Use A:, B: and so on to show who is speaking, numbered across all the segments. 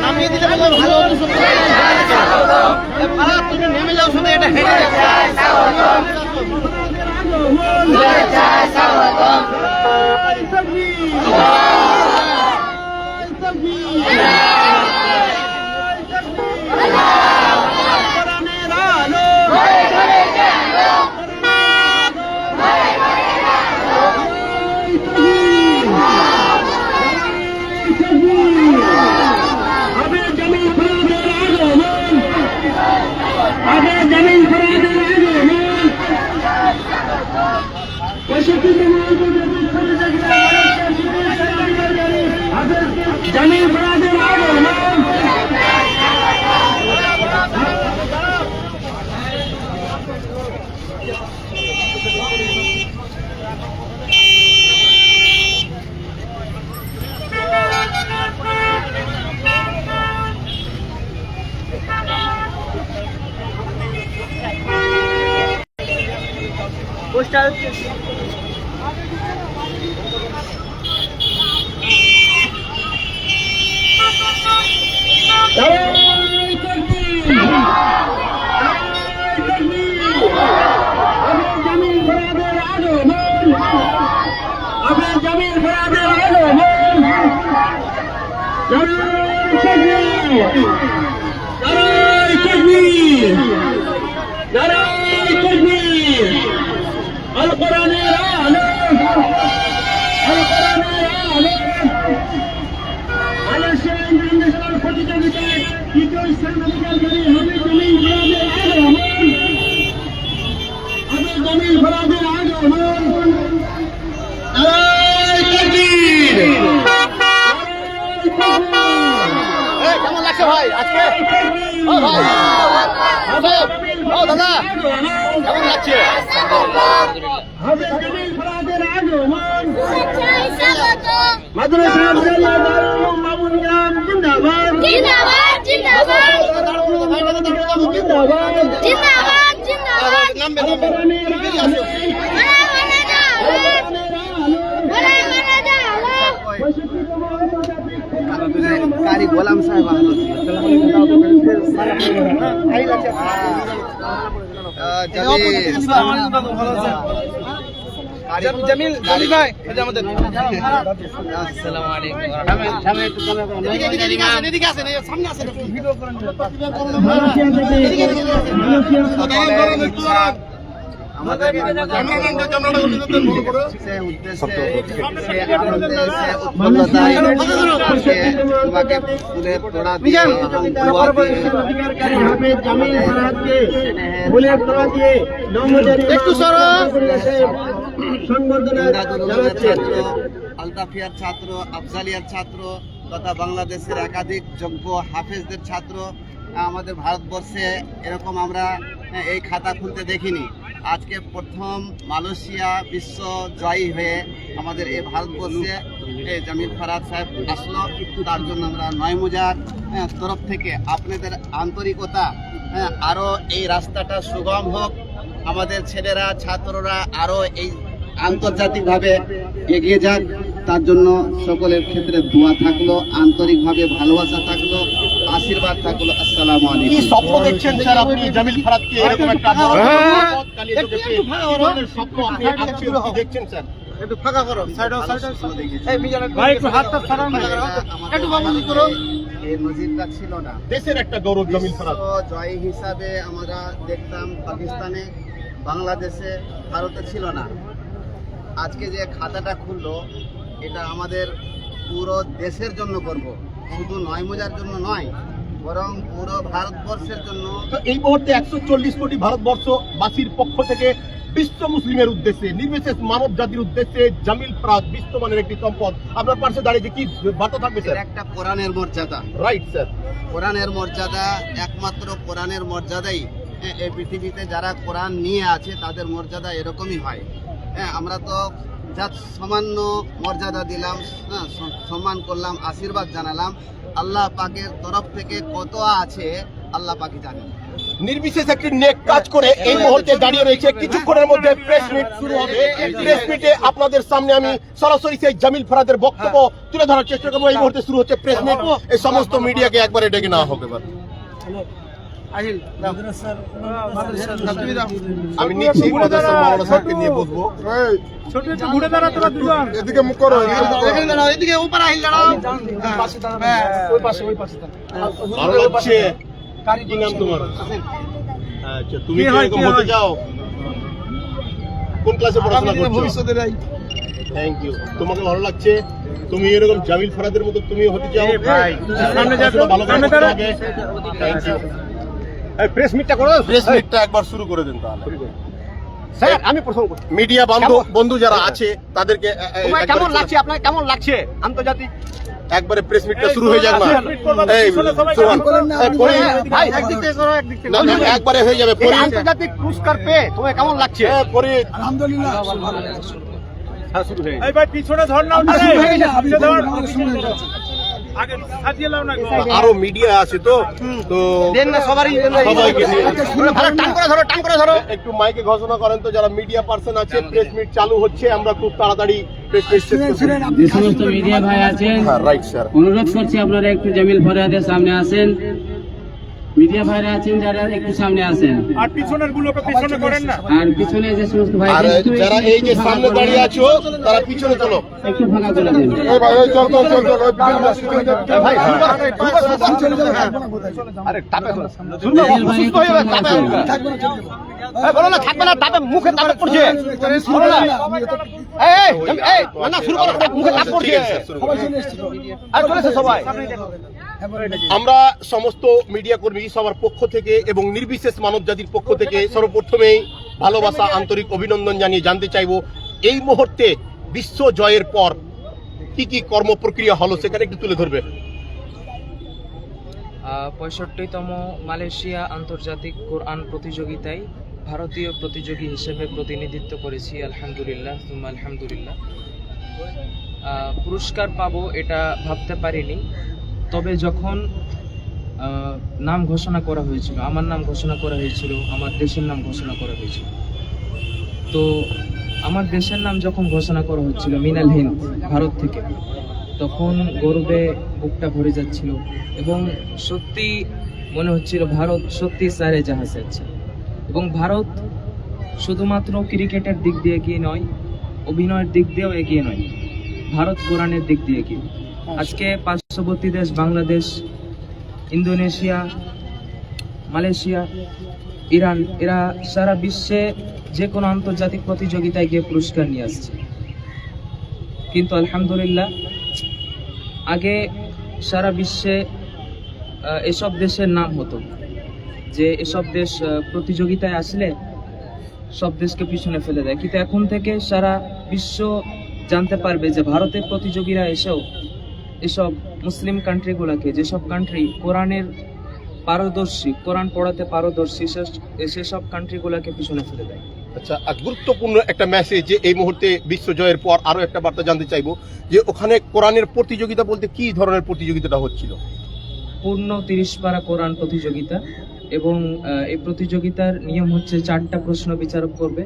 A: নামিয়ে দিতে ভালো তুমি নেমে যাও শুধু এটা হেঁটে
B: जमीन फरादे
A: पोस्टर কেমন লাগছে ভাই আজকে? ও ভাই ও দাদা কেমন লাগছে?
C: कारी गोलाम साहब
A: জামিল জামিল ভাই এটা আমাদের
C: আসসালামু আলাইকুম
A: এদিকে আসেন সামনে আসেন ভিডিও করেন
C: আমাদের আলতাফিয়ার ছাত্র, আফজালিয়ার ছাত্র তথা বাংলাদেশের একাধিক যোগ্য হাফেজদের ছাত্র। আমাদের ভারতবর্ষে এরকম আমরা এই খাতা খুলতে দেখিনি। আজকে প্রথম মালয়েশিয়া বিশ্ব জয়ী হয়ে আমাদের এই ভারতবর্ষে জামিল ফারাদ সাহেব আসলো। তার জন্য আমরা নয়মুজার তরফ থেকে আপনাদের আন্তরিকতা, আরও এই রাস্তাটা সুগম হোক, আমাদের ছেলেরা ছাত্ররা আরও এই আন্তর্জাতিকভাবে এগিয়ে যাক, তার জন্য সকলের ক্ষেত্রে দোয়া থাকলো, আন্তরিকভাবে ভালোবাসা থাকলো, আশীর্বাদ থাকলো। আসসালামু আলাইকুম।
A: কি স্বপ্ন দেখছেন স্যার আপনি জামিল ফারাদকে এরকম একটা স্বপ্ন আপনি দেখছেন স্যার? একটু ফাঁকা করো, এই মিজানের ভাই একটু হাতটা সরান, একটু বাবুজি করো।
C: এই নজিরটা ছিল না।
A: দেশের একটা গৌরব জামিল ফারাদ
C: জয় হিসাবে আমরা দেখতাম পাকিস্তানে, বাংলাদেশে, ভারতে ছিল না। আজকে যে খাতাটা খুললো এটা আমাদের পুরো দেশের জন্য করব, শুধু নয়মুজার জন্য নয়, বরং পুরো ভারতবর্ষের জন্য।
A: এই মুহূর্তে 140 কোটি ভারতবর্ষবাসীর পক্ষ থেকে বিশ্ব মুসলিমের উদ্দেশ্যে, নির্বিশেষ মানব জাতির উদ্দেশ্যে জামিল ফারাদ বিশ্বমানের একটি সম্পদ। আপনার পাশে দাঁড়িয়ে কি বার্তা থাকবে স্যার?
C: একটা কোরআনের মর্যাদা,
A: রাইট স্যার,
C: কোরআনের মর্যাদা, একমাত্র কোরআনের মর্যাদাই এই পৃথিবীতে যারা কোরআন নিয়ে আছে তাদের মর্যাদা এরকমই হয়। আমরা তো যা সামান্য মর্যাদা দিলাম, সম্মান করলাম, আশীর্বাদ জানালাম, আল্লাহ পাকের তরফ থেকে কত আছে আল্লাহ পাকই জানেন।
A: নির্বিশেষ একটি নেক কাজ করে এই মুহূর্তে দাঁড়িয়ে রয়েছে। কিছুক্ষণের মধ্যে প্রেস মিট শুরু হবে। প্রেস মিটে আপনাদের সামনে আমি সরাসরি সেই জামিল ফরাদের বক্তব্য তুলে ধরার চেষ্টা করবো। এই মুহূর্তে শুরু হচ্ছে প্রেস মিট। এই সমস্ত মিডিয়াকে একবারে ডেকে নেওয়া হবে। আমি নিচ্ছি প্রফেসর মাওলানা সাহেবকে নিয়ে বসবো। এদিকে মুখ করো,
C: এদিকে উপর আহিল দাঁড়াও।
A: ভালো লাগছে। কি নাম তোমার? আচ্ছা, তুমি কি এরকম হতে চাও? কোন ক্লাসে পড়াশোনা করছো? ভবিষ্যতে নাই। Thank you. তোমাকে ভালো লাগছে? তুমি এরকম জামিল ফরাদের মতো তুমিও হতে চাও? সামনে যাও, ভালো করে করতে হবে। Thank you. এই প্রেস মিটটা করো। প্রেস মিটটা একবার শুরু করে দেন তাহলে। স্যার, আমি প্রশ্ন করছি, মিডিয়া বন্ধু যারা আছে তাদেরকে
B: কেমন লাগছে, আপনার কেমন লাগছে আন্তর্জাতিক
A: একবারে প্রেস মিটটা শুরু হয়ে যাক না? এই
B: ভাই একদিক থেকে করো, একদিক থেকে
A: না, একবারে হয়ে যাবে।
B: আন্তর্জাতিক পুরস্কার পেয়ে তোমার কেমন লাগছে?
D: আলহামদুলিল্লাহ
B: হ্যাঁ, শুরু হয়ে
D: এই ভাই পিছনে ধর না, আগে সাজিয়ে লাও না।
A: আরো মিডিয়া আছে তো
B: দেন না সবারই,
A: সবাইকে নিয়ে।
B: ভালো টান করে ধরো, টান করে ধরো।
A: একটু মাইকে ঘোষণা করেন তো যারা মিডিয়া পার্সন আছে। প্রেস মিট চালু হচ্ছে, আমরা খুব তাড়াতাড়ি প্রেস মিট শেষ করব।
E: যে সমস্ত মিডিয়া ভাই আছেন,
A: হ্যাঁ, রাইট স্যার।
E: অনুরোধ করছি আপনারা একটু জামিল ফরিয়াদের সামনে আসেন। মিডিয়া ভাইরা আছেন যারা একটু সামনে আসেন,
D: আর পিছনের গুলোকে পিছনে করেন না।
E: আর পিছনে যে সমস্ত ভাই
A: আর যারা এই যে সামনে দাঁড়িয়ে আছো তারা পিছনে চলো।
E: একটু ফাঁকা করে দেন।
A: এই ভাই, ওই চল চল চল চল।
B: ভাই আরে টাপে ধরো, সুস্থ হয়ে যাবে। টাপে এই বলো না, থাকবে না, টাপে মুখে টাপে পড়ছে। বলো না, এই এই না শুরু করো, মুখে টাপ পড়ছে। আর চলেছে সবাই।
A: আমরা সমস্ত মিডিয়া কর্মী সবার পক্ষ থেকে এবং নির্বিশেষ মানব জাতির পক্ষ থেকে সর্বপ্রথমেই ভালোবাসা, আন্তরিক অভিনন্দন জানিয়ে জানতে চাইবো এই মুহূর্তে বিশ্ব জয়ের পর কি কি কর্ম প্রক্রিয়া হলো সেখানে একটু তুলে ধরবে।
F: 65তম মালয়েশিয়া আন্তর্জাতিক কোরআন প্রতিযোগিতায় ভারতীয় প্রতিযোগী হিসেবে প্রতিনিধিত্ব করেছি। আলহামদুলিল্লাহ, সুম্মা আলহামদুলিল্লাহ। পুরস্কার পাবো এটা ভাবতে পারিনি। তবে যখন নাম ঘোষণা করা হয়েছিল, আমার নাম ঘোষণা করা হয়েছিল, আমার দেশের নাম ঘোষণা করা হয়েছিল, তো আমার দেশের নাম যখন ঘোষণা করা হচ্ছিল মিনাল হিন্দ ভারত থেকে, তখন গৌরবে বুকটা ভরে যাচ্ছিল এবং সত্যি মনে হচ্ছিল ভারত সত্যি সারে জাহাজ যাচ্ছে। এবং ভারত শুধুমাত্র ক্রিকেটের দিক দিয়ে এগিয়ে নয়, অভিনয়ের দিক দিয়েও এগিয়ে নয়, ভারত কোরআনের দিক দিয়ে এগিয়ে। আজকে পার্শ্ববর্তী দেশ বাংলাদেশ, ইন্দোনেশিয়া, মালয়েশিয়া, ইরান, এরা সারা বিশ্বে যে কোনো আন্তর্জাতিক প্রতিযোগিতায় গিয়ে পুরস্কার নিয়ে আসছে। কিন্তু আলহামদুলিল্লাহ আগে সারা বিশ্বে এসব দেশের নাম হতো যে এসব দেশ প্রতিযোগিতায় আসলে সব দেশকে পিছনে ফেলে দেয়, কিন্তু এখন থেকে সারা বিশ্ব জানতে পারবে যে ভারতের প্রতিযোগীরা এসেও এসব মুসলিম কান্ট্রিগুলোকে, যেসব কান্ট্রি কোরআনের পারদর্শী, কোরআন পড়াতে পারদর্শী, সেসব কান্ট্রিগুলোকে পিছনে ফেলে দেয়।
A: আচ্ছা, গুরুত্বপূর্ণ একটা মেসেজ যে এই মুহূর্তে বিশ্ব জয়ের পর আরো একটা বার্তা জানতে চাইবো যে ওখানে কোরআনের প্রতিযোগিতা বলতে কি ধরনের প্রতিযোগিতাটা হচ্ছিল?
F: পূর্ণ 30 পারা কোরআন প্রতিযোগিতা এবং এই প্রতিযোগিতার নিয়ম হচ্ছে 4টা প্রশ্ন বিচারক করবে,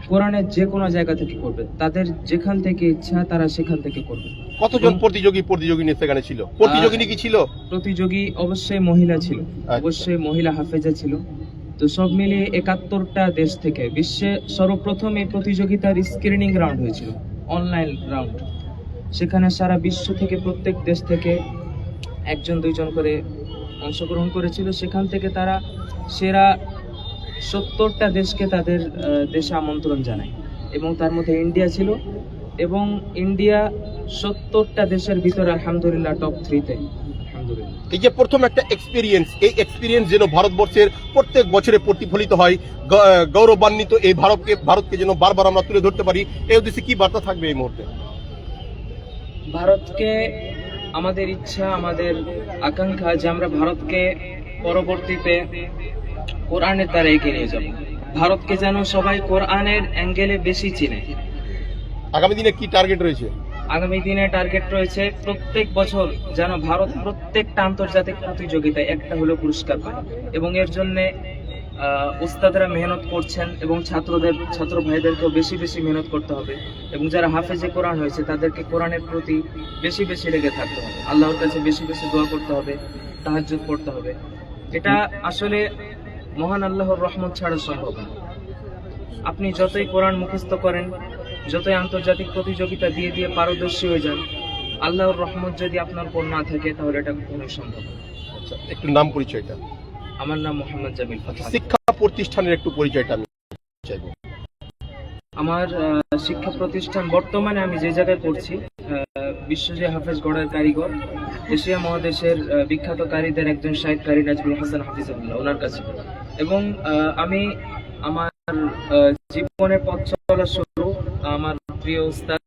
F: কোরআনের যে কোনো জায়গা থেকে করবে, তাদের যেখান থেকে ইচ্ছা তারা সেখান থেকে করবে।
A: কতজন প্রতিযোগিনী সেখানে ছিল? প্রতিযোগিনী কি ছিল?
F: প্রতিযোগী অবশ্যই মহিলা ছিল, অবশ্যই মহিলা হাফেজা ছিল। তো সব মিলিয়ে 71টা দেশ থেকে বিশ্বে সর্বপ্রথম এই প্রতিযোগিতার স্ক্রিনিং রাউন্ড হয়েছিল, অনলাইন রাউন্ড। সেখানে সারা বিশ্ব থেকে প্রত্যেক দেশ থেকে 1-2 করে অংশগ্রহণ করেছিল। সেখান থেকে তারা সেরা 70টা দেশকে তাদের দেশে আমন্ত্রণ জানায় এবং তার মধ্যে ইন্ডিয়া ছিল এবং ইন্ডিয়া 70টা দেশের ভিতরে আলহামদুলিল্লাহ টপ 3-তে। আলহামদুলিল্লাহ,
A: এই যে প্রথম একটা এক্সপিরিয়েন্স, এই এক্সপিরিয়েন্স যেন ভারতবর্ষের প্রত্যেক বছরে প্রতিফলিত হয়, গৌরবান্বিত এই ভারতকে যেন বারবার আমরা তুলে ধরতে পারি, এই উদ্দেশ্যে কি বার্তা থাকবে এই মুহূর্তে?
F: ভারতকে আমাদের ইচ্ছা, আমাদের আকাঙ্ক্ষা যে আমরা ভারতকে পরবর্তীতে কোরআনের দ্বারা এগিয়ে নিয়ে যাব। ভারতকে যেন সবাই কোরআনের অ্যাঙ্গেলে বেশি চিনে।
A: আগামী দিনে কি টার্গেট রয়েছে?
F: আগামী দিনে টার্গেট রয়েছে প্রত্যেক বছর যেন ভারত প্রত্যেকটা আন্তর্জাতিক প্রতিযোগিতায় একটা হলো পুরস্কার পায়, এবং এর জন্য উস্তাদরা মেহনত করছেন, এবং ছাত্র ভাইদেরকেও বেশি বেশি মেহনত করতে হবে, এবং যারা হাফেজে কোরআন হয়েছে তাদেরকে কোরআনের প্রতি বেশি বেশি লেগে থাকতে হবে, আল্লাহর কাছে বেশি বেশি দোয়া করতে হবে, তাহাজ্জুদ পড়তে হবে। এটা আসলে মহান আল্লাহর রহমত ছাড়া সম্ভব না। আপনি যতই কোরআন মুখস্থ করেন, যতই আন্তর্জাতিক প্রতিযোগিতা দিয়ে দিয়ে পারদর্শী হয়ে যান, আল্লাহর রহমত যদি আপনার উপর না থাকে তাহলে এটা কখনোই সম্ভব না।
A: আচ্ছা, একটু নাম পরিচয়টা।
F: আমার নাম মোহাম্মদ জামিল ফারহাদ।
A: শিক্ষা প্রতিষ্ঠানের একটু পরিচয়টা আমি চাইবো।
F: আমার শিক্ষা প্রতিষ্ঠান বর্তমানে আমি যে জায়গায় পড়ছি, বিশ্বজয় হাফেজ গড়ের কারিগর, এশিয়া মহাদেশের বিখ্যাত কারীদের একজন শাহিদ কারী নাজমুল হাসান হাফিজাহুল্লাহ, ওনার কাছে। এবং আমি আমার জীবনের পথ চলা শুরু আমার প্রিয় উস্তাদ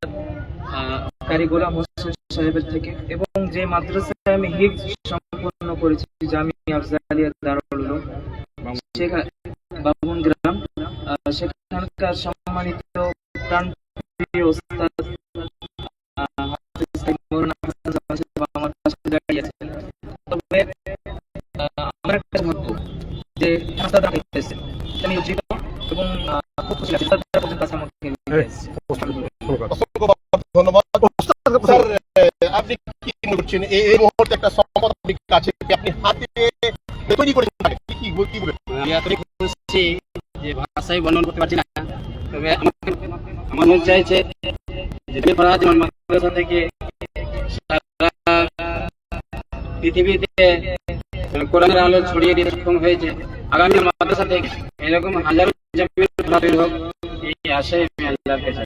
F: কারি গোলাম হোসেন সাহেবের থেকে, এবং যে মাদ্রাসায় আমি হিফজ সম্পন্ন করেছি জামিয়া আফজালিয়া দারুল উলুম বাবুন গ্রাম, সেখানকার সম্মানিত প্রাণপ্রিয় উস্তাদ হাফেজ মৌলানা হাসান সাহেব আমার পাশে দাঁড়িয়ে আছেন। তবে আমার একটা ভাগ্য যে উস্তাদরা দেখতেছেন, আমি উজ্জীবিত এবং খুব খুশি লাগছে উস্তাদরা পর্যন্ত কাছে আমাকে নিয়ে এসেছে।
A: অসংখ্য ধন্যবাদ। স্যার, আপনি কি মনে করছেন এই মুহূর্তে একটা সম্পদ আপনার কাছে আপনি হাতে তৈরি করেছেন, কি বলবেন?
E: আমি এতই খুশি যে ভাষায় বর্ণনা করতে পারছি না। তবে আমার মনে চাইছে যে ফরহাদ আমার মাদ্রাসা থেকে সারা পৃথিবীতে কোরআনের আলো ছড়িয়ে দিয়ে সক্ষম হয়েছে। আগামী মাদ্রাসা থেকে এরকম হাজারো জামিল ফরহাদ হোক, এই আশায় আমি আল্লাহর কাছে